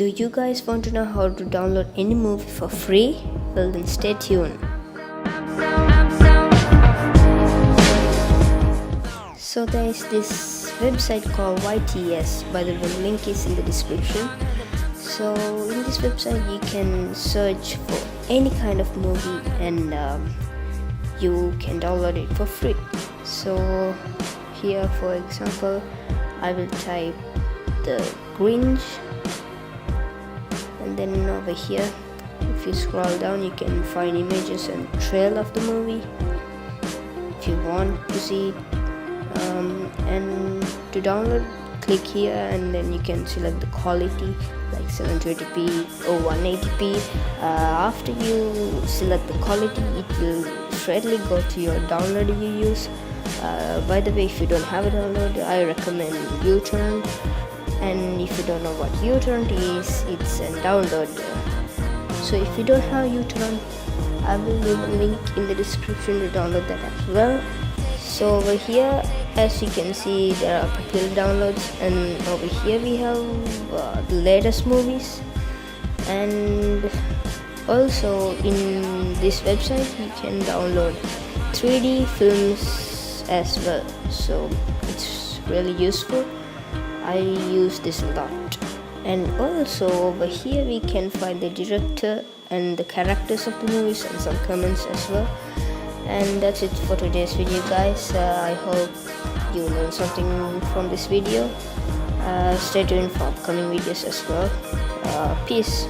Do you guys want to know how to download any movie for free? Well then stay tuned. So there is this website called YTS. By the way, link is in the description. So in this website you can search for any kind of movie and you can download it for free. So here for example I will type the Grinch, and then over here if you scroll down you can find images and trailer of the movie if you want to see it. And to download, click here and then you can select the quality like 720p or 180p. After you select the quality, it will straightly go to your download you use. By the way, if you don't have a download, I recommend U-Turn, and if you don't know what U-Turn is, it's a download. So if you don't have U-Turn, I will leave a link in the description to download that as well. So over here, as you can see, there are popular downloads, and over here we have the latest movies. And also in this website you can download 3D films as well, so it's really useful. I use this a lot. And also over here we can find the director and the characters of the movies and some comments as well. And that's it for today's video, guys. I hope you learned something from this video. Stay tuned for upcoming videos as well. Peace.